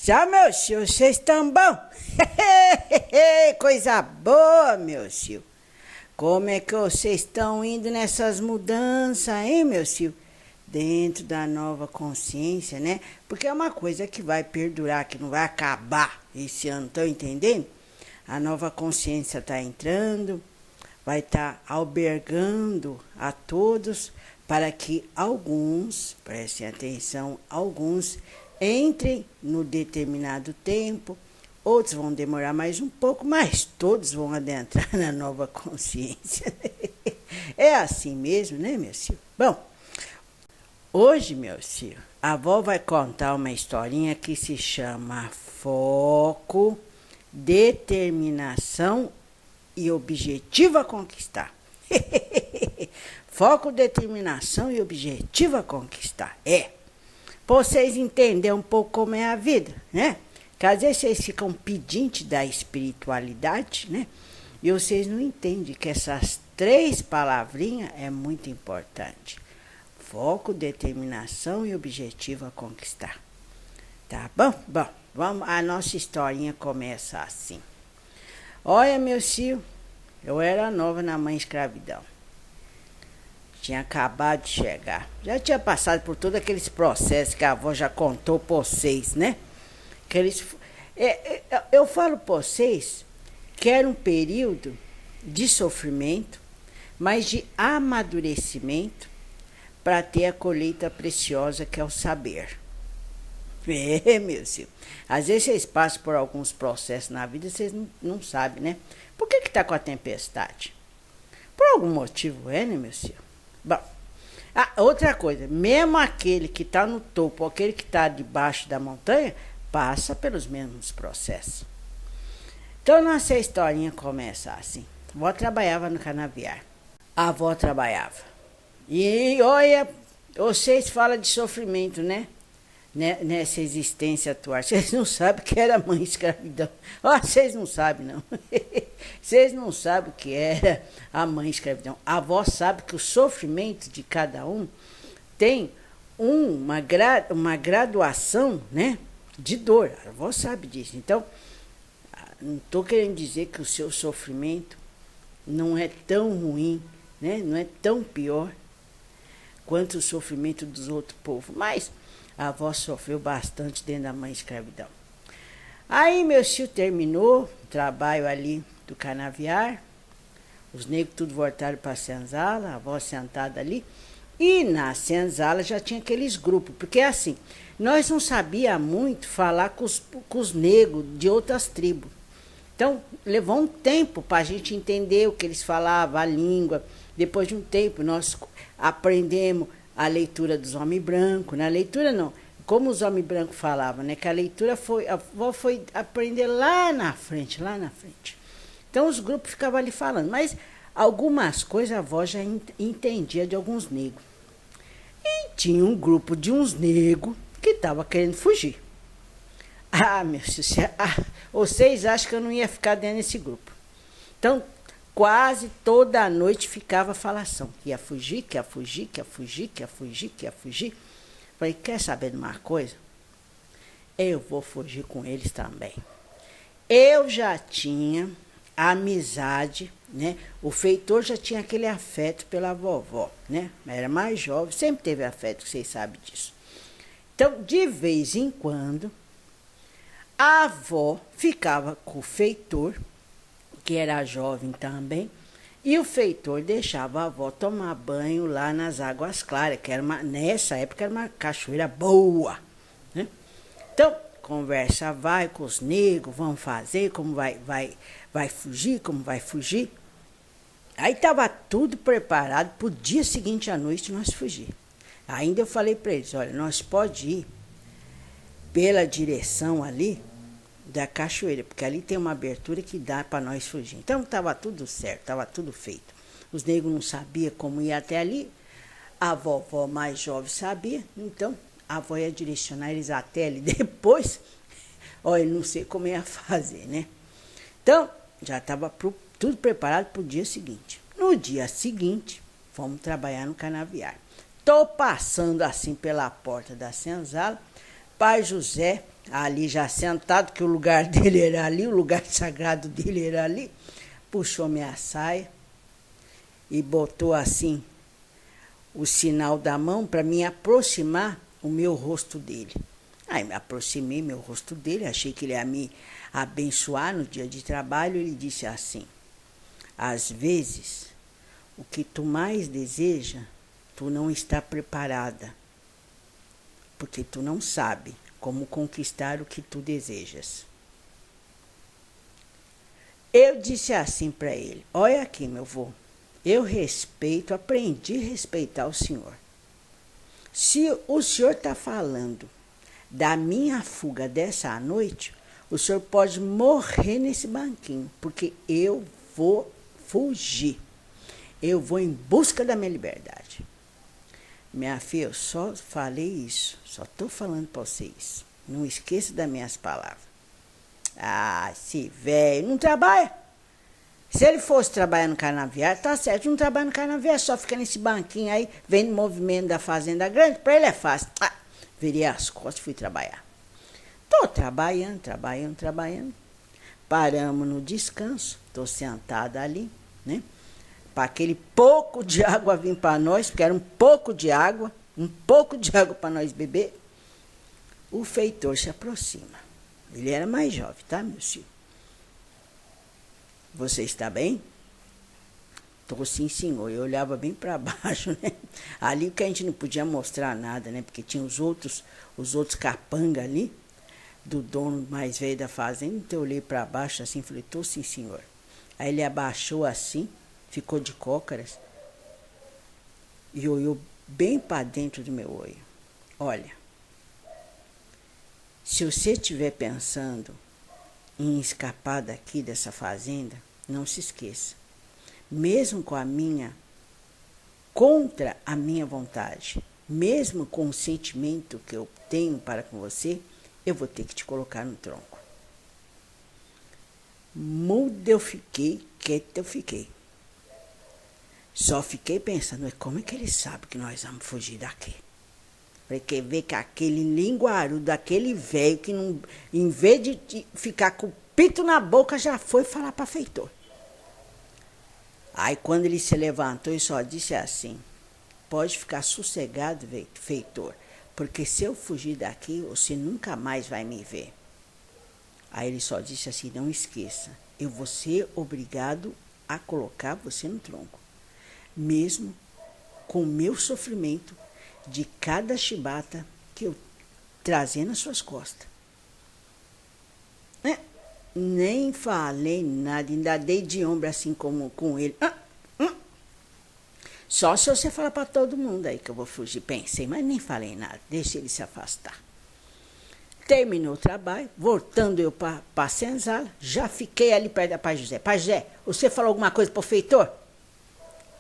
Já, meu tio, vocês estão bom? Coisa boa, meu tio. Como é que vocês estão indo nessas mudanças, hein, meu tio? Dentro da nova consciência, né? Porque é uma coisa que vai perdurar, que não vai acabar esse ano, estão entendendo? A nova consciência está entrando, vai estar albergando a todos para que alguns, prestem atenção, alguns entrem no determinado tempo, outros vão demorar mais um pouco, mas todos vão adentrar na nova consciência. É assim mesmo, né, meu filho? Bom, hoje, meu filho, a avó vai contar uma historinha que se chama Foco, Determinação e Objetivo a Conquistar. Foco, determinação e objetivo a conquistar. Pra vocês entenderem um pouco como é a vida, né? Que às vezes vocês ficam pedintes da espiritualidade, né? E vocês não entendem que essas 3 palavrinhas é muito importante. Foco, determinação e objetivo a conquistar. Tá bom? Bom, vamos, a nossa historinha começa assim. Olha, meu filho, eu era nova na mãe escravidão. Tinha acabado de chegar. Já tinha passado por todos aqueles processos que a avó já contou para vocês, né? Eu falo para vocês que era um período de sofrimento, mas de amadurecimento para ter a colheita preciosa que é o saber. Meu filho. Às vezes vocês passam por alguns processos na vida e vocês não sabem, né? Por que está com a tempestade? Por algum motivo né, meu filho? Bom, outra coisa, mesmo aquele que está no topo, aquele que está debaixo da montanha, passa pelos mesmos processos. Então, nossa historinha começa assim. A avó trabalhava no canavial. A avó trabalhava. E olha, vocês falam de sofrimento, né? Nessa existência atual. Vocês não sabem o que era mãe escravidão. Vocês não sabem, não. Vocês não sabem o que era a mãe escravidão. A avó sabe que o sofrimento de cada um tem uma graduação, né, de dor. A avó sabe disso. Então, não estou querendo dizer que o seu sofrimento não é tão ruim, né, não é tão pior quanto o sofrimento dos outros povos. Mas a avó sofreu bastante dentro da mãe escravidão. Aí meu tio terminou o trabalho ali do canaviar, os negros tudo voltaram para a senzala, a avó sentada ali, e na senzala já tinha aqueles grupos, porque assim, nós não sabíamos muito falar com os negros de outras tribos. Então, levou um tempo para a gente entender o que eles falavam, a língua. Depois de um tempo, nós aprendemos a leitura dos homens brancos. Na leitura não, como os homens brancos falavam, né? Que a leitura a avó foi aprender lá na frente. Então os grupos ficavam ali falando, mas algumas coisas a avó já entendia de alguns negros. E tinha um grupo de uns negros que estava querendo fugir. Meu Deus, vocês acham que eu não ia ficar dentro desse grupo? Então, quase toda a noite ficava falação. Ia fugir, que ia fugir, que ia fugir, que ia fugir, que ia fugir. Falei, quer saber de uma coisa? Eu vou fugir com eles também. Eu já tinha amizade, né? O feitor já tinha aquele afeto pela vovó, né? Era mais jovem, sempre teve afeto, vocês sabem disso. Então, de vez em quando, a avó ficava com o feitor, que era jovem também, e o feitor deixava a avó tomar banho lá nas Águas Claras, que era nessa época era uma cachoeira boa, né? Então, conversa vai com os negros, vão fazer, como vai fugir, como vai fugir. Aí estava tudo preparado para o dia seguinte à noite nós fugir. Ainda eu falei para eles, olha, nós pode ir pela direção ali da cachoeira, porque ali tem uma abertura que dá para nós fugir. Então estava tudo certo, estava tudo feito. Os negros não sabiam como ir até ali, a vovó mais jovem sabia, então a avó ia direcionar eles até ali. Depois, olha, não sei como ia fazer, né? Então, já estava tudo preparado para o dia seguinte. No dia seguinte, fomos trabalhar no canavial. Estou passando assim pela porta da senzala, pai José ali já sentado, que o lugar dele era ali, o lugar sagrado dele era ali, puxou minha saia e botou assim o sinal da mão para me aproximar o meu rosto dele. Aí me aproximei meu rosto dele, achei que ele ia me abençoar no dia de trabalho. Ele disse assim: às vezes, o que tu mais deseja, tu não está preparada, porque tu não sabe como conquistar o que tu desejas. Eu disse assim para ele: olha aqui, meu vô, eu respeito, aprendi a respeitar o senhor. Se o senhor está falando da minha fuga dessa noite, o senhor pode morrer nesse banquinho, porque eu vou fugir. Eu vou em busca da minha liberdade. Minha filha, eu só falei isso, só estou falando para você isso. Não esqueça das minhas palavras. Ah, esse velho não trabalha. Se ele fosse trabalhar no canaviário, tá certo, não trabalha no canaviário, só fica nesse banquinho aí, vendo o movimento da fazenda grande, para ele é fácil. Virei as costas e fui trabalhar. Tô trabalhando. Paramos no descanso, tô sentada ali, né? Para aquele pouco de água vir para nós, porque era um pouco de água para nós beber. O feitor se aproxima. Ele era mais jovem, tá, meu filho? Você está bem? Tô sim, senhor. Eu olhava bem para baixo, né? Ali que a gente não podia mostrar nada, né? Porque tinha os outros capanga ali, do dono mais velho da fazenda. Então eu olhei para baixo assim, falei: tô sim, senhor. Aí ele abaixou assim, ficou de cócaras e olhou bem para dentro do meu olho. Olha, se você estiver pensando em escapar daqui dessa fazenda, não se esqueça. Mesmo contra a minha vontade, mesmo com o sentimento que eu tenho para com você, eu vou ter que te colocar no tronco. Muda eu fiquei, quieta eu fiquei. Só fiquei pensando: como é que ele sabe que nós vamos fugir daqui? Porque vê que aquele linguarudo, daquele velho que não, em vez de ficar com o pito na boca, já foi falar para feitor. Aí quando ele se levantou e só disse assim: pode ficar sossegado, feitor, porque se eu fugir daqui, você nunca mais vai me ver. Aí ele só disse assim: não esqueça, eu vou ser obrigado a colocar você no tronco, mesmo com o meu sofrimento de cada chibata que eu trazer nas suas costas. Nem falei nada, ainda dei de ombro assim como com ele. Só se você falar para todo mundo aí que eu vou fugir. Pensei, mas nem falei nada, deixei ele se afastar. Terminou o trabalho, voltando eu para a senzala, já fiquei ali perto da Pai José. Pai José, você falou alguma coisa para o feitor?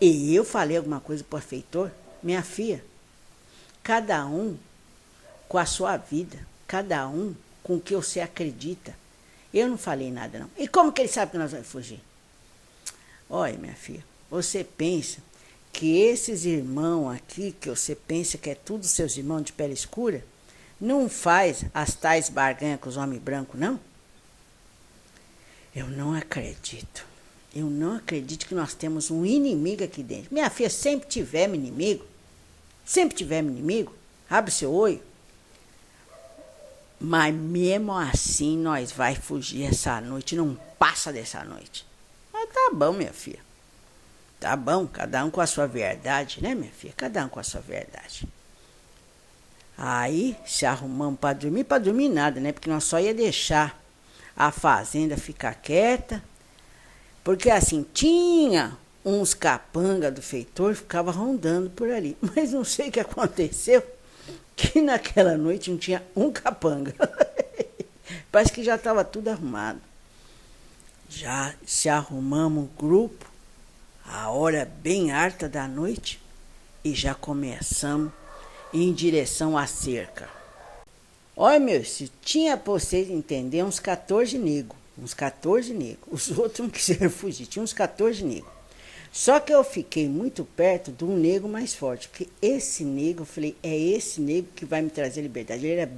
E eu falei alguma coisa para o feitor? Minha filha, cada um com a sua vida, cada um com o que você acredita. Eu não falei nada, não. E como que ele sabe que nós vamos fugir? Olha, minha filha, você pensa que esses irmãos aqui, que você pensa que é tudo seus irmãos de pele escura, não faz as tais barganhas com os homens brancos, não? Eu não acredito. Eu não acredito que nós temos um inimigo aqui dentro. Minha filha, sempre tivemos inimigo. Sempre tivemos inimigo. Abre seu olho. Mas mesmo assim nós vai fugir essa noite, não passa dessa noite. Mas tá bom, minha filha. Tá bom, cada um com a sua verdade, né, minha filha? Cada um com a sua verdade. Aí se arrumamos para dormir nada, né? Porque nós só ia deixar a fazenda ficar quieta. Porque assim, tinha uns capanga do feitor, ficava rondando por ali. Mas não sei o que aconteceu, que naquela noite não tinha um capanga. Parece que já estava tudo arrumado. Já se arrumamos um grupo, a hora bem harta da noite, e já começamos em direção à cerca. Olha, meu, se tinha para vocês entenderem uns 14 negros. Os outros não quiseram fugir, tinha uns 14 negros. Só que eu fiquei muito perto de um negro mais forte, porque esse negro, eu falei, é esse negro que vai me trazer liberdade. Ele era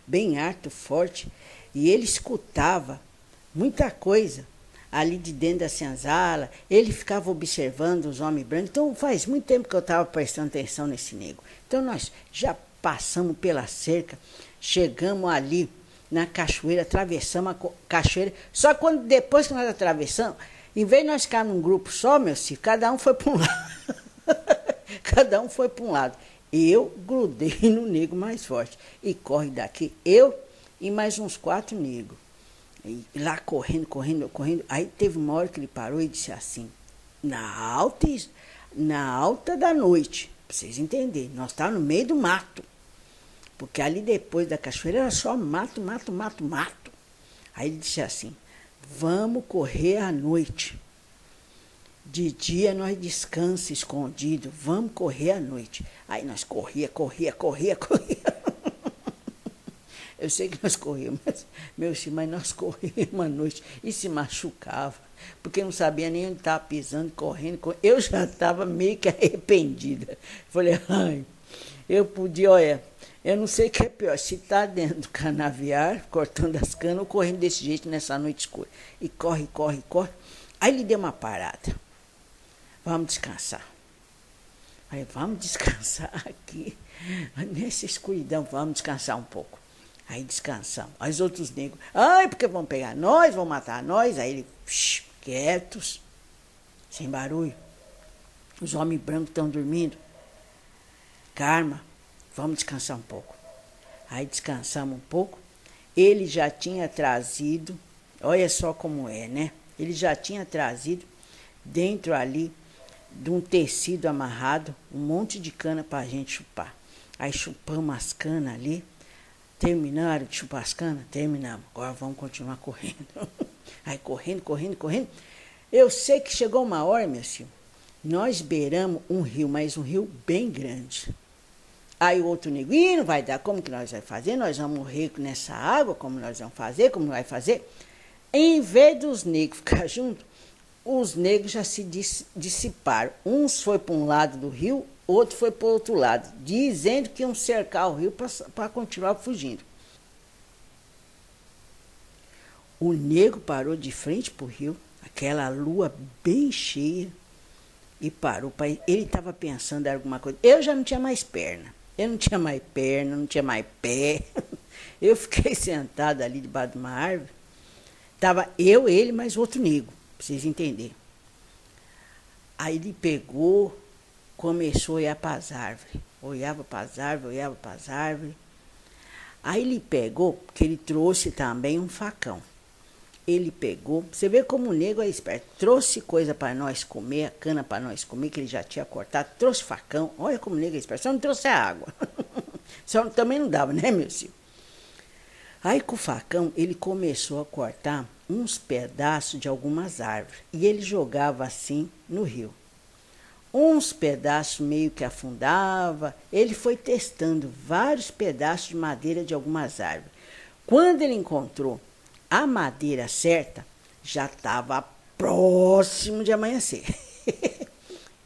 bem alto, forte, e ele escutava muita coisa ali de dentro da senzala. Ele ficava observando os homens brancos. Então faz muito tempo que eu estava prestando atenção nesse negro. Então nós já passamos pela cerca, chegamos ali na cachoeira, atravessamos a cachoeira. Só quando depois que nós atravessamos, em vez de nós ficar num grupo só, meu filho, cada um foi para um lado. Cada um foi para um lado. Eu grudei no negro mais forte. E corre daqui, eu e mais uns 4 negros. E lá correndo. Aí teve uma hora que ele parou e disse assim, na alta da noite, para vocês entenderem, nós estávamos no meio do mato. Porque ali depois da cachoeira era só mato. Aí ele disse assim, vamos correr à noite. De dia nós descansa escondido, vamos correr à noite. Aí nós corria. Eu sei que nós corríamos, mas nós corríamos à noite e se machucava, porque não sabia nem onde estava pisando, correndo. Eu já estava meio que arrependida. Falei, ai, eu podia, olha, eu não sei o que é pior, se está dentro do canaviar, cortando as canas, ou correndo desse jeito nessa noite escura. E corre. Aí ele deu uma parada. Vamos descansar. Aí, vamos descansar aqui, nessa escuridão, vamos descansar um pouco. Aí descansamos. Aí os outros negros, ai, porque vão pegar nós, vão matar nós. Aí ele, quietos, sem barulho. Os homens brancos estão dormindo. Calma, vamos descansar um pouco. Aí descansamos um pouco. Ele já tinha trazido, olha só como é, né? Ele já tinha trazido dentro ali de um tecido amarrado um monte de cana para a gente chupar. Aí chupamos as canas ali. Terminaram de chupar as canas? Terminamos. Agora vamos continuar correndo. Aí correndo. Eu sei que chegou uma hora, meu filho, nós beiramos um rio, mas um rio bem grande. Aí o outro nego, não vai dar, como que nós vamos fazer? Nós vamos morrer nessa água, como nós vamos fazer? Como vai fazer? Em vez dos negros ficar juntos, os negros já se dissiparam. Uns foi para um lado do rio, outro foi para o outro lado, dizendo que iam cercar o rio para continuar fugindo. O negro parou de frente para o rio, aquela lua bem cheia, e parou. Ele estava pensando em alguma coisa. Eu já não tinha mais perna. Não tinha mais pé. Eu fiquei sentada ali debaixo de uma árvore. Estava eu, ele, mais outro negro, para vocês entenderem. Aí ele pegou, começou a olhar para as árvores. Olhava para as árvores. Aí ele pegou, porque ele trouxe também um facão. Ele pegou, você vê como o negro é esperto, trouxe coisa para nós comer, a cana para nós comer, que ele já tinha cortado, trouxe facão, olha como o negro é esperto, só não trouxe a água. Só também não dava, né, meu filho? Aí com o facão ele começou a cortar uns pedaços de algumas árvores, e ele jogava assim no rio. Uns pedaços meio que afundava, ele foi testando vários pedaços de madeira de algumas árvores. Quando ele encontrou a madeira certa, já estava próximo de amanhecer.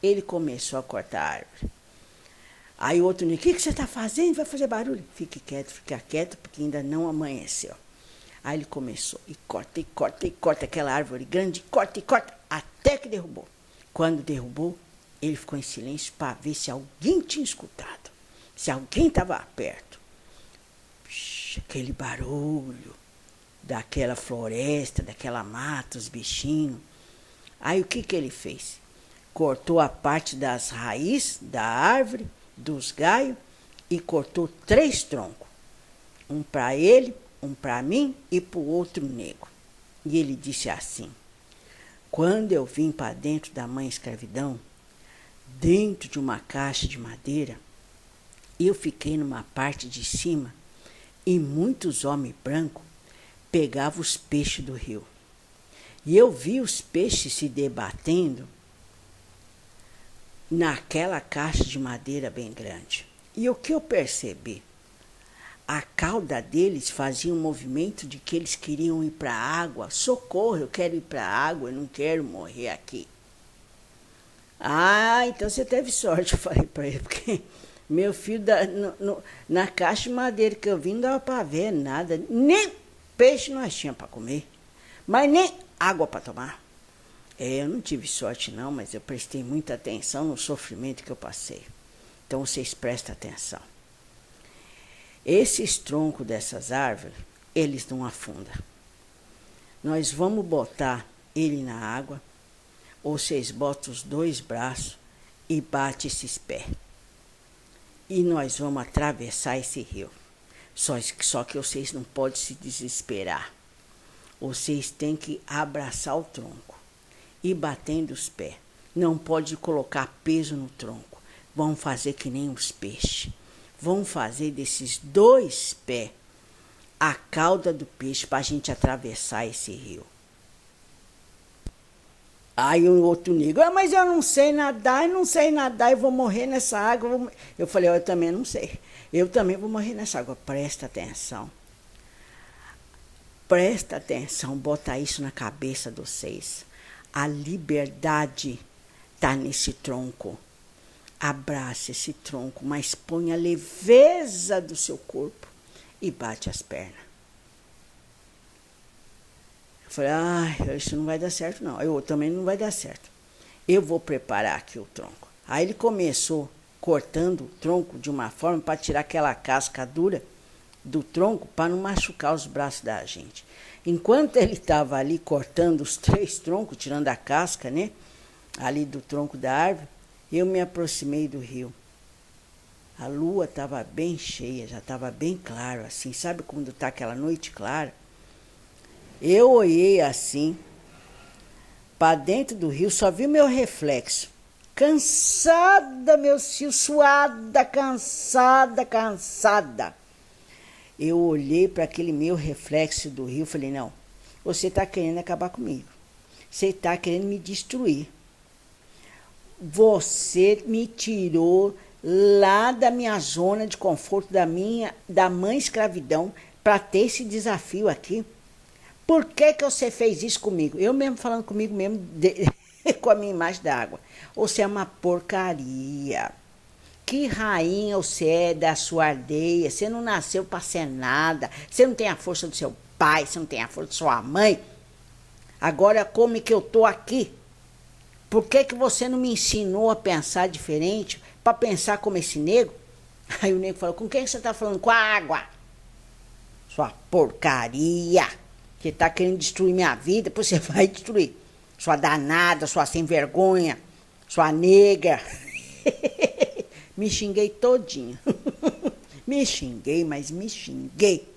Ele começou a cortar a árvore. Aí o outro disse, o que você está fazendo? Vai fazer barulho? Fica quieto, porque ainda não amanheceu. Aí ele começou, e corta aquela árvore grande, corta, até que derrubou. Quando derrubou, ele ficou em silêncio para ver se alguém tinha escutado, se alguém estava perto. Aquele barulho daquela floresta, daquela mata, os bichinhos. Aí o que ele fez? Cortou a parte das raízes da árvore, dos galhos, e cortou 3 troncos. Um para ele, um para mim e para o outro negro. E ele disse assim, quando eu vim para dentro da mãe escravidão, dentro de uma caixa de madeira, eu fiquei numa parte de cima e muitos homens brancos pegavam os peixes do rio. E eu vi os peixes se debatendo naquela caixa de madeira bem grande. E o que eu percebi? A cauda deles fazia um movimento de que eles queriam ir para a água. Socorro, eu quero ir para a água, eu não quero morrer aqui. Ah, então você teve sorte, eu falei para ele, porque meu filho, na caixa de madeira que eu vi, não dava para ver nada, nem peixe nós tínhamos para comer, mas nem água para tomar. Eu não tive sorte não, mas eu prestei muita atenção no sofrimento que eu passei. Então vocês prestem atenção. Esses troncos dessas árvores, eles não afundam. Nós vamos botar ele na água, ou vocês botam os 2 braços e batem esses pés. E nós vamos atravessar esse rio. Só que vocês não podem se desesperar. Vocês têm que abraçar o tronco e batendo os pés. Não pode colocar peso no tronco. Vão fazer que nem os peixes. Vão fazer desses 2 pés a cauda do peixe para a gente atravessar esse rio. Aí o outro negro, mas eu não sei nadar, eu vou morrer nessa água. Eu falei, eu também não sei. Eu também vou morrer nessa água. Presta atenção. Presta atenção, bota isso na cabeça de vocês. A liberdade está nesse tronco. Abrace esse tronco, mas põe a leveza do seu corpo e bate as pernas. Eu falei, isso não vai dar certo não. Eu também não vai dar certo. Eu vou preparar aqui o tronco. Aí ele começou cortando o tronco de uma forma para tirar aquela casca dura do tronco para não machucar os braços da gente. Enquanto ele estava ali cortando os 3 troncos, tirando a casca, né? Ali do tronco da árvore, eu me aproximei do rio. A lua estava bem cheia, já estava bem claro, assim. Sabe quando está aquela noite clara? Eu olhei assim, para dentro do rio, só vi o meu reflexo. Cansada, meu filho, suada, cansada. Eu olhei para aquele meu reflexo do rio e falei, não, você está querendo acabar comigo. Você está querendo me destruir. Você me tirou lá da minha zona de conforto, da mãe escravidão, para ter esse desafio aqui. Por que você fez isso comigo? Eu mesmo falando comigo mesmo, com a minha imagem da água. Você é uma porcaria. Que rainha você é da sua aldeia. Você não nasceu para ser nada. Você não tem a força do seu pai, você não tem a força da sua mãe. Agora como é que eu tô aqui? Por que você não me ensinou a pensar diferente, para pensar como esse nego? Aí o nego falou, com quem você está falando? Com a água. Sua porcaria. Você está querendo destruir minha vida, depois você vai destruir. Sua danada, sua sem vergonha, sua negra. Me xinguei todinha. Me xinguei, mas me xinguei.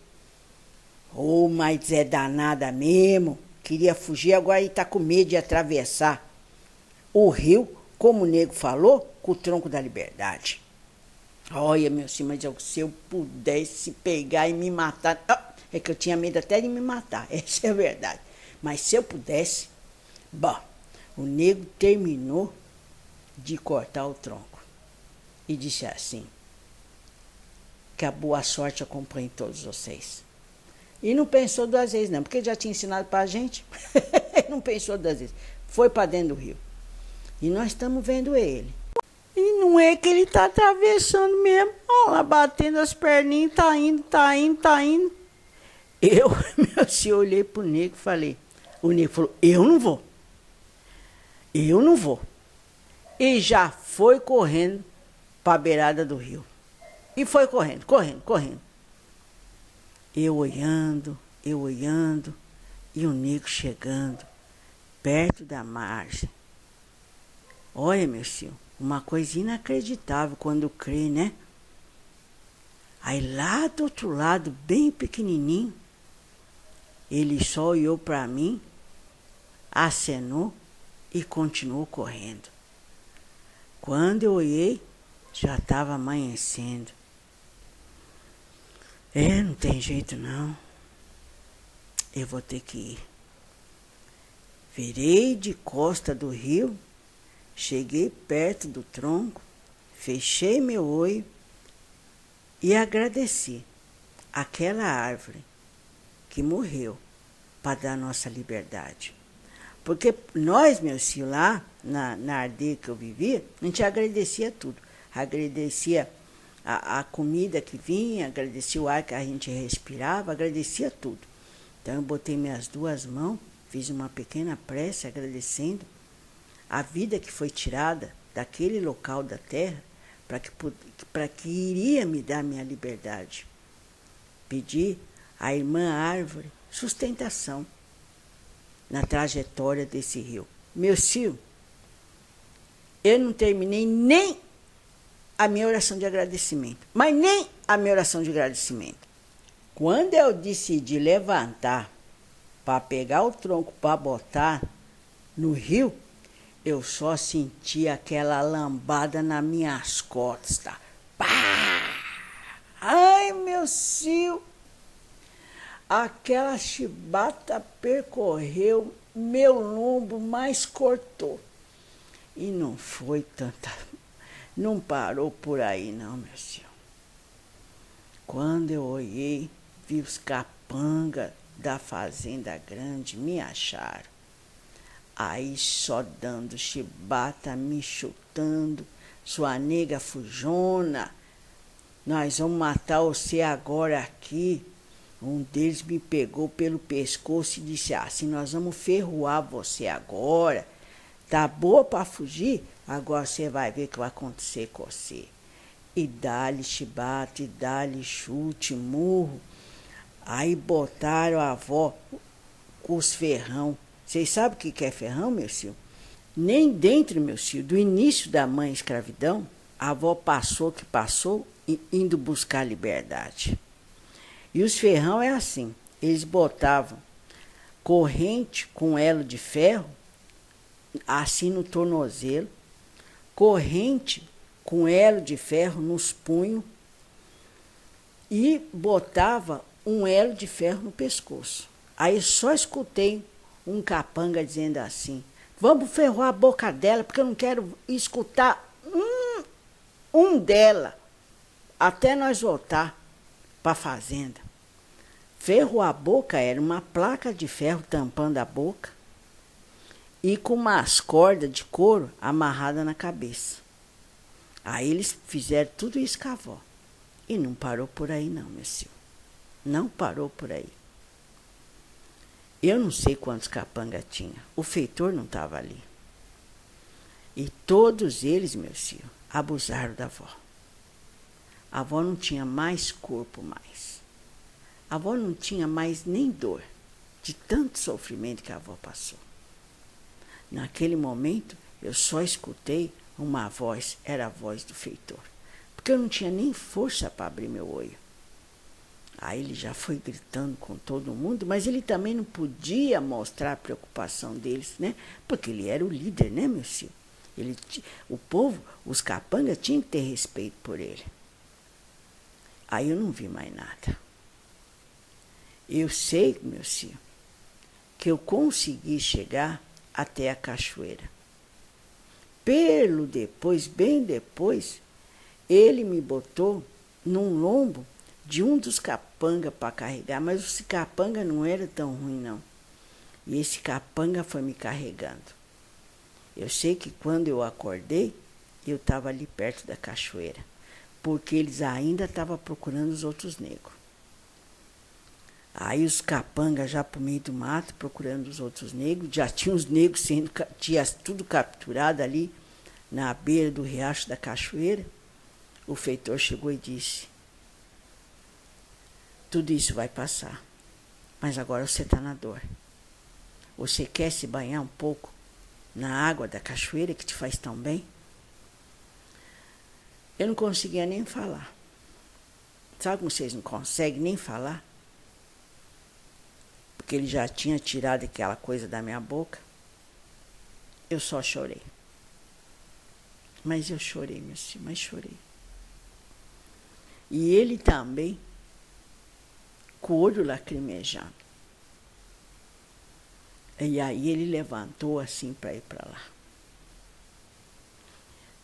Oh, mas é danada mesmo. Queria fugir, agora está com medo de atravessar o rio, como o nego falou, com o tronco da liberdade. Olha, meu senhor, mas se eu pudesse pegar e me matar... É que eu tinha medo até de me matar, essa é a verdade. Mas se eu pudesse... Bom, o nego terminou de cortar o tronco e disse assim, que a boa sorte acompanhe todos vocês. E não pensou 2 vezes não, porque ele já tinha ensinado para a gente. Não pensou 2 vezes. Foi para dentro do rio. E nós estamos vendo ele. E não é que ele está atravessando mesmo. Olha lá, batendo as perninhas, tá indo. Eu, meu senhor, olhei pro nego e falei. O nego falou, eu não vou. E já foi correndo para a beirada do rio. E foi correndo. Eu olhando, e o nego chegando perto da margem. Olha, meu senhor, uma coisa inacreditável quando crê, né? Aí lá do outro lado, bem pequenininho, ele só olhou para mim, acenou e continuou correndo. Quando eu olhei, já estava amanhecendo. Não tem jeito não. Eu vou ter que ir. Virei de costa do rio, cheguei perto do tronco, fechei meu olho e agradeci aquela árvore que morreu para dar nossa liberdade. Porque nós, meu filho, lá na aldeia que eu vivia, a gente agradecia tudo. Agradecia a comida que vinha, agradecia o ar que a gente respirava, agradecia tudo. Então eu botei minhas duas mãos, fiz uma pequena prece agradecendo a vida que foi tirada daquele local da terra para que iria me dar minha liberdade. Pedi à irmã Árvore sustentação na trajetória desse rio. Meu filho, eu não terminei nem a minha oração de agradecimento, mas nem a minha oração de agradecimento. Quando eu decidi levantar para pegar o tronco para botar no rio, eu só senti aquela lambada nas minhas costas. Pá! Ai, meu filho! Aquela chibata percorreu meu lombo, mas cortou. E não foi tanta... Não parou por aí, não, meu filho. Quando eu olhei, vi os capangas da fazenda grande me acharam. Aí só dando chibata, me chutando. Sua nega fujona, nós vamos matar você agora aqui. Um deles me pegou pelo pescoço e disse assim, nós vamos ferroar você agora. Tá boa para fugir? Agora você vai ver o que vai acontecer com você. E dá-lhe chibata, e dá-lhe chute, murro. Aí botaram a avó com os ferrão. Vocês sabem o que é ferrão, meu filho? Nem dentro, meu filho, do início da mãe escravidão, a avó passou que passou, indo buscar liberdade. E os ferrão é assim, eles botavam corrente com elo de ferro, assim no tornozelo, corrente com elo de ferro nos punhos e botava um elo de ferro no pescoço. Aí só escutei um capanga dizendo assim, vamos ferrar a boca dela, porque eu não quero escutar um dela até nós voltar para a fazenda. Ferro a boca era uma placa de ferro tampando a boca e com umas cordas de couro amarradas na cabeça. Aí eles fizeram tudo isso com a avó. E não parou por aí não, meu filho. Não parou por aí. Eu não sei quantos capanga tinha. O feitor não estava ali. E todos eles, meu filho, abusaram da avó. A avó não tinha mais corpo mais. A avó não tinha mais nem dor de tanto sofrimento que a avó passou. Naquele momento, eu só escutei uma voz, era a voz do feitor. Porque eu não tinha nem força para abrir meu olho. Aí ele já foi gritando com todo mundo, mas ele também não podia mostrar a preocupação deles, né? Porque ele era o líder, né, meu filho? O povo, os capangas, tinham que ter respeito por ele. Aí eu não vi mais nada. Eu sei, meu filho, que eu consegui chegar até a cachoeira. Bem depois, ele me botou num lombo de um dos capanga para carregar, mas esse capanga não era tão ruim, não. E esse capanga foi me carregando. Eu sei que quando eu acordei, eu estava ali perto da cachoeira, porque eles ainda estavam procurando os outros negros. Aí os capangas já pro meio do mato, procurando os outros negros, já tinha os negros tinha tudo capturado ali na beira do riacho da cachoeira. O feitor chegou e disse, tudo isso vai passar, mas agora você está na dor. Você quer se banhar um pouco na água da cachoeira que te faz tão bem? Eu não conseguia nem falar. Sabe como vocês não conseguem nem falar? Porque ele já tinha tirado aquela coisa da minha boca. Eu só chorei. Mas eu chorei, meu filho, mas chorei. E ele também, com o olho lacrimejando. E aí ele levantou assim para ir para lá.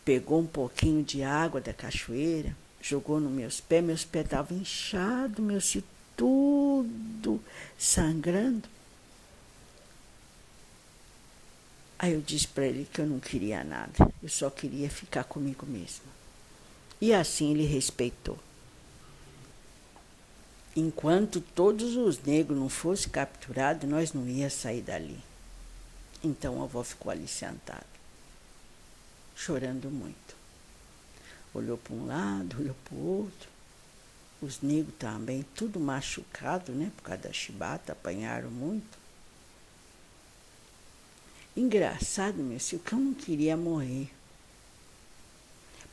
Pegou um pouquinho de água da cachoeira, jogou nos meus pés estavam inchados, meus filhos, tudo sangrando. Aí eu disse para ele que eu não queria nada, eu só queria ficar comigo mesma. E assim ele respeitou. Enquanto todos os negros não fossem capturados, nós não ia sair dali. Então a avó ficou ali sentada, chorando muito. Olhou para um lado, olhou para o outro. Os negros também, tudo machucado, né? Por causa da chibata, apanharam muito. Engraçado, meu filho, que eu não queria morrer.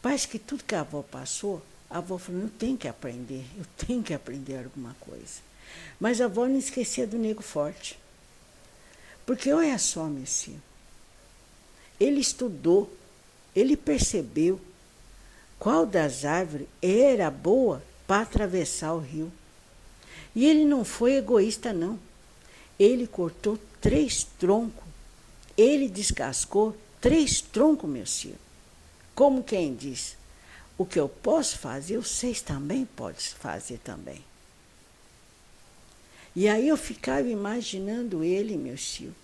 Parece que tudo que a avó passou, a avó falou, eu tenho que aprender alguma coisa. Mas a avó não esquecia do nego forte. Porque olha só, meu filho, ele estudou, ele percebeu qual das árvores era boa para atravessar o rio. E ele não foi egoísta, não. Ele cortou 3 troncos. Ele descascou 3 troncos, meu filho. Como quem diz, o que eu posso fazer, vocês também podem fazer também. E aí eu ficava imaginando ele, meu filho,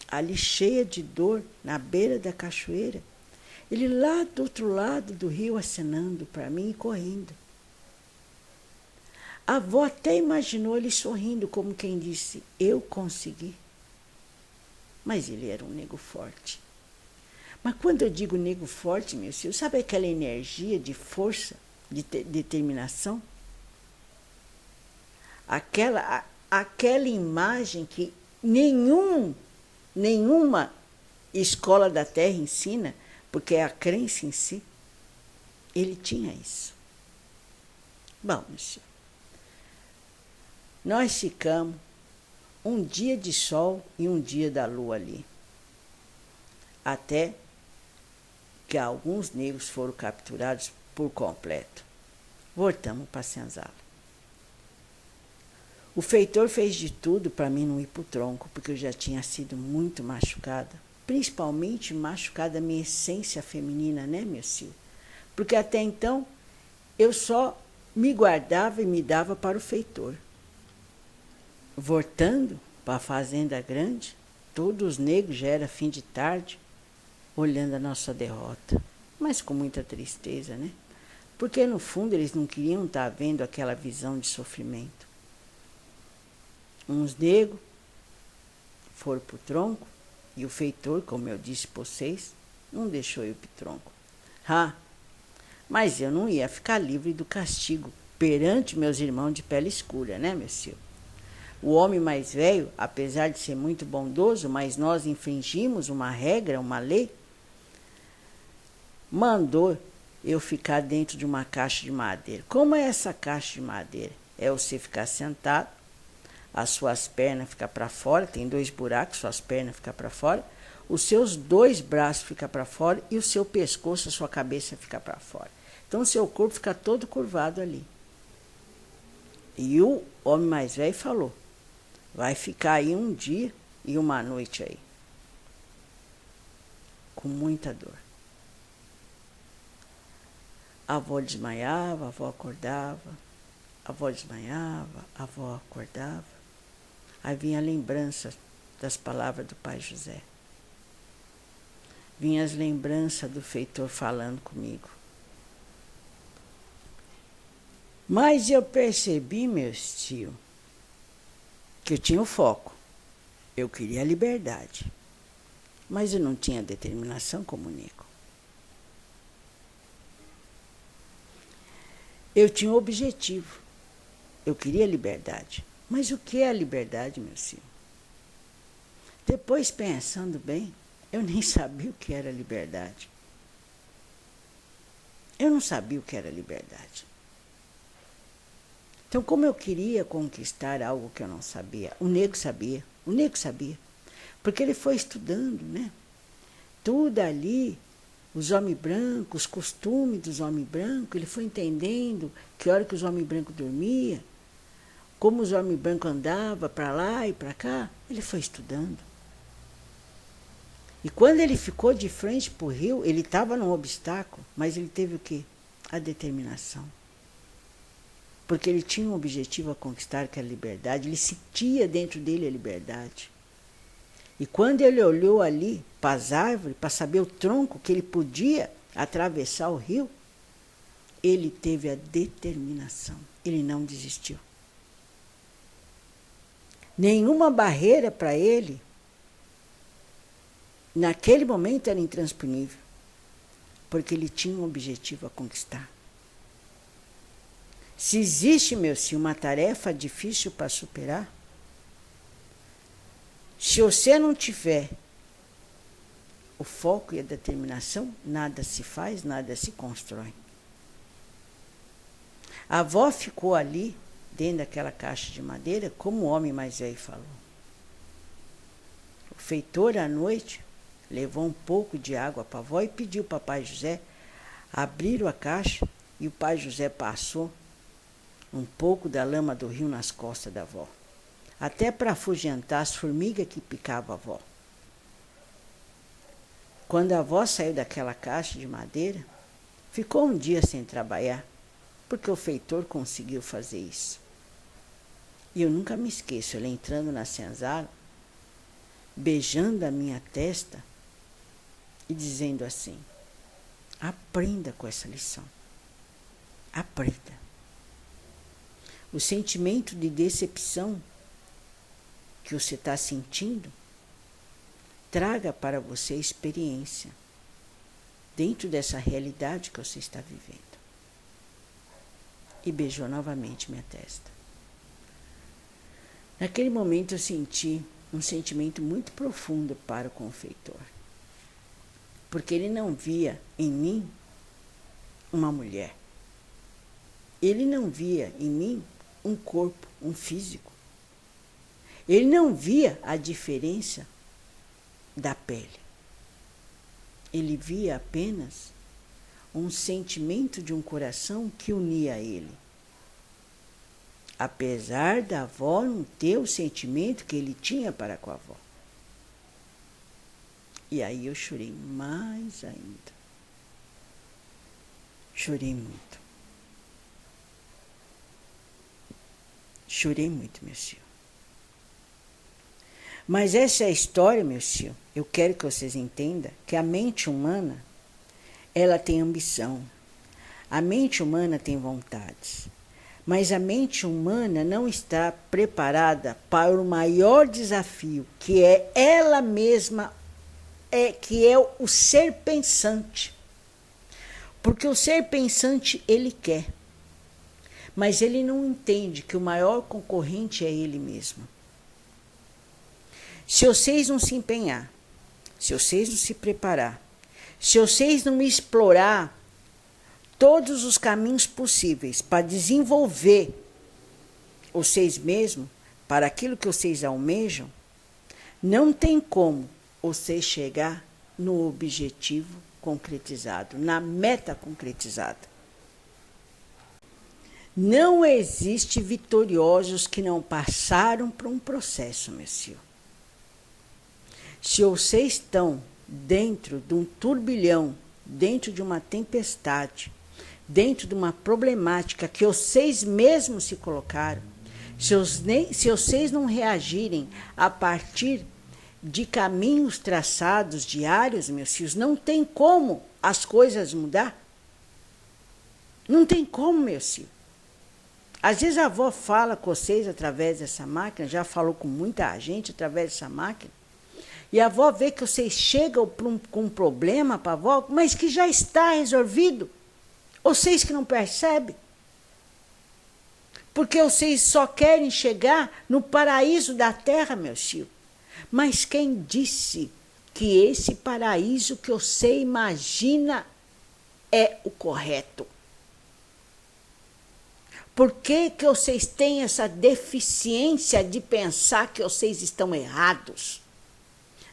ali cheia de dor, na beira da cachoeira. Ele lá do outro lado do rio acenando para mim e correndo. A avó até imaginou ele sorrindo, como quem disse, eu consegui. Mas ele era um nego forte. Mas quando eu digo nego forte, meu filho, sabe aquela energia de força, de determinação? Aquela imagem que nenhuma escola da terra ensina, porque é a crença em si. Ele tinha isso. Bom, meu filho, nós ficamos um dia de sol e um dia da lua ali. Até que alguns negros foram capturados por completo. Voltamos para Senzala. O feitor fez de tudo para mim não ir para o tronco, porque eu já tinha sido muito machucada. Principalmente machucada a minha essência feminina, né, meu filho? Porque até então eu só me guardava e me dava para o feitor. Voltando para a fazenda grande, todos os negros já era fim de tarde, olhando a nossa derrota, mas com muita tristeza, né? Porque no fundo eles não queriam estar vendo aquela visão de sofrimento. Uns negros foram para o tronco e o feitor, como eu disse para vocês, não deixou eu ir para o tronco. Mas eu não ia ficar livre do castigo perante meus irmãos de pele escura, né, meu filho? O homem mais velho, apesar de ser muito bondoso, mas nós infringimos uma regra, uma lei, mandou eu ficar dentro de uma caixa de madeira. Como é essa caixa de madeira? É você ficar sentado, as suas pernas ficam para fora, tem 2 buracos, suas pernas ficam para fora, os seus 2 braços ficam para fora e o seu pescoço, a sua cabeça fica para fora. Então o seu corpo fica todo curvado ali. E o homem mais velho falou, vai ficar aí um dia e uma noite aí, com muita dor. A avó desmaiava, a avó acordava, a avó desmaiava, a avó acordava. Aí vinha a lembrança das palavras do pai José. Vinha as lembranças do feitor falando comigo. Mas eu percebi, meu tio, que eu tinha o foco. Eu queria a liberdade. Mas eu não tinha determinação como o Nico. Eu tinha um objetivo. Eu queria liberdade. Mas o que é a liberdade, meu filho? Depois, pensando bem, eu nem sabia o que era liberdade. Eu não sabia o que era liberdade. Então, como eu queria conquistar algo que eu não sabia, o nego sabia. Porque ele foi estudando, né? Tudo ali, os homens brancos, os costumes dos homens brancos, ele foi entendendo que hora que os homens brancos dormiam, como os homens brancos andavam para lá e para cá, ele foi estudando. E quando ele ficou de frente para o rio, ele estava num obstáculo, mas ele teve o quê? A determinação. Porque ele tinha um objetivo a conquistar, que era a liberdade, ele sentia dentro dele a liberdade. E quando ele olhou ali para as árvores, para saber o tronco que ele podia atravessar o rio, ele teve a determinação, ele não desistiu. Nenhuma barreira para ele, naquele momento, era intransponível, porque ele tinha um objetivo a conquistar. Se existe, meu filho, uma tarefa difícil para superar, se você não tiver o foco e a determinação, nada se faz, nada se constrói. A avó ficou ali, dentro daquela caixa de madeira, como o homem mais velho falou. O feitor, à noite, levou um pouco de água para a avó e pediu para o pai José abrir a caixa, e o pai José passou um pouco da lama do rio nas costas da avó, até para afugentar as formigas que picavam a avó. Quando a avó saiu daquela caixa de madeira, ficou um dia sem trabalhar, porque o feitor conseguiu fazer isso. E eu nunca me esqueço, ele entrando na senzala, beijando a minha testa e dizendo assim: aprenda com essa lição. Aprenda. O sentimento de decepção que você está sentindo, traga para você experiência dentro dessa realidade que você está vivendo. E beijou novamente minha testa. Naquele momento eu senti um sentimento muito profundo para o confeitor, porque ele não via em mim uma mulher. Ele não via em mim um corpo, um físico. Ele não via a diferença da pele. Ele via apenas um sentimento de um coração que unia ele. Apesar da avó não ter o sentimento que ele tinha para com a avó. E aí eu chorei mais ainda. Chorei muito. Chorei muito, meu senhor. Mas essa é a história, meu senhor. Eu quero que vocês entendam que a mente humana, ela tem ambição. A mente humana tem vontades. Mas a mente humana não está preparada para o maior desafio, que é ela mesma, que é o ser pensante. Porque o ser pensante, ele quer. Mas ele não entende que o maior concorrente é ele mesmo. Se vocês não se empenhar, se vocês não se preparar, se vocês não explorar todos os caminhos possíveis para desenvolver vocês mesmos para aquilo que vocês almejam, não tem como você chegar no objetivo concretizado, na meta concretizada. Não existe vitoriosos que não passaram por um processo, meu senhor. Se vocês estão dentro de um turbilhão, dentro de uma tempestade, dentro de uma problemática que vocês mesmos se colocaram, se vocês não reagirem a partir de caminhos traçados diários, meus filhos, não tem como as coisas mudar. Não tem como, meus filhos. Às vezes a avó fala com vocês através dessa máquina, já falou com muita gente através dessa máquina, e a avó vê que vocês chegam com um problema para a avó, mas que já está resolvido. Vocês que não percebem. Porque vocês só querem chegar no paraíso da terra, meu filho. Mas quem disse que esse paraíso que você imagina é o correto? Por que que vocês têm essa deficiência de pensar que vocês estão errados?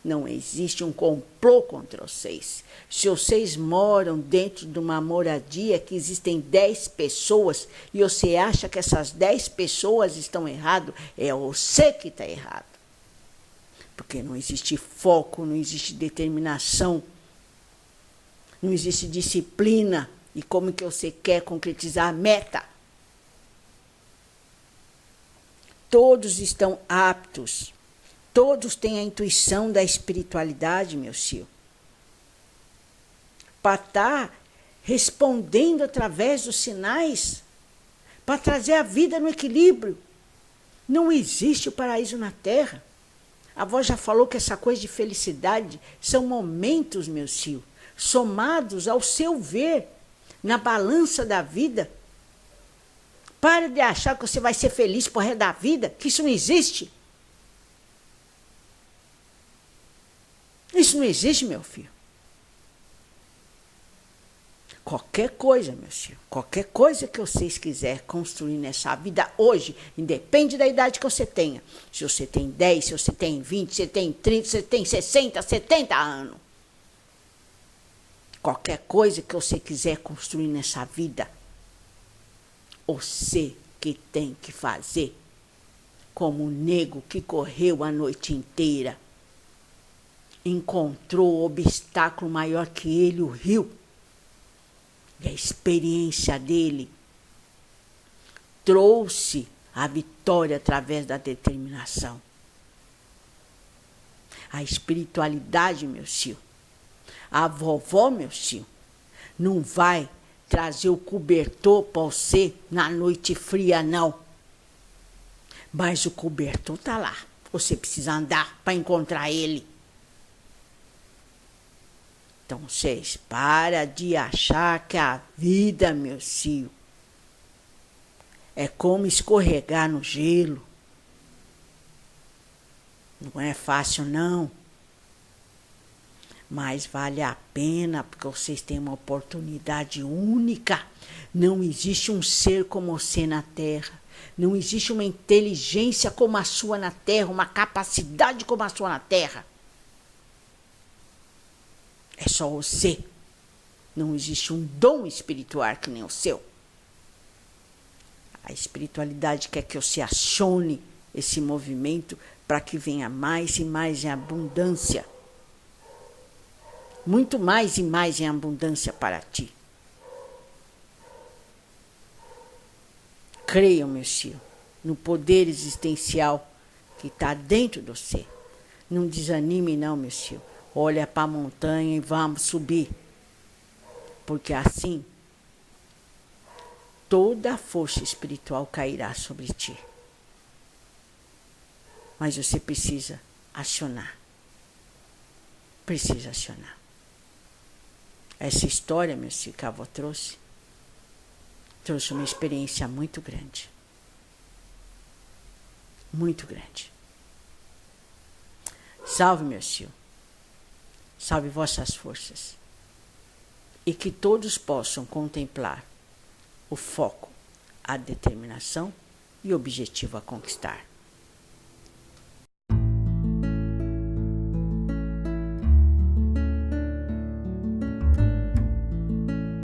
Não existe um complô contra vocês. Se vocês moram dentro de uma moradia que existem 10 pessoas e você acha que essas 10 pessoas estão erradas, é você que está errado. Porque não existe foco, não existe determinação, não existe disciplina. E como que você quer concretizar a meta? Todos estão aptos Todos têm a intuição da espiritualidade, meu filho, para estar respondendo através dos sinais, para trazer a vida no equilíbrio. Não existe o paraíso na Terra. A avó já falou que essa coisa de felicidade são momentos, meu filho, somados ao seu ver na balança da vida. Para de achar que você vai ser feliz por resto da vida, que isso não existe. Isso não existe, meu filho. Qualquer coisa, meu filho, qualquer coisa que vocês quiserem construir nessa vida hoje, independe da idade que você tenha. Se você tem 10, se você tem 20, se você tem 30, se você tem 60, 70 anos. Qualquer coisa que você quiser construir nessa vida, você que tem que fazer. Como o nego que correu a noite inteira, encontrou o obstáculo maior que ele, o rio. E a experiência dele trouxe a vitória através da determinação. A espiritualidade, meu tio, a vovó, meu tio, não vai trazer o cobertor para você na noite fria, não. Mas o cobertor está lá. Você precisa andar para encontrar ele. Então, vocês, para de achar que a vida, meu filho, é como escorregar no gelo. Não é fácil, não. Mas vale a pena, porque vocês têm uma oportunidade única. Não existe um ser como você na Terra. Não existe uma inteligência como a sua na Terra, uma capacidade como a sua na Terra. É só você. Não existe um dom espiritual que nem o seu. A espiritualidade quer que você acione esse movimento para que venha mais e mais em abundância. Muito mais e mais em abundância para ti. Creiam, meu filho, no poder existencial que está dentro de você. Não desanime não, meu filho. Olha para a montanha e vamos subir. Porque assim, toda a força espiritual cairá sobre ti. Mas você precisa acionar. Precisa acionar. Essa história, meu filho, que a avó trouxe uma experiência muito grande. Muito grande. Salve, meu filho. Salve vossas forças. E que todos possam contemplar o foco, a determinação e o objetivo a conquistar.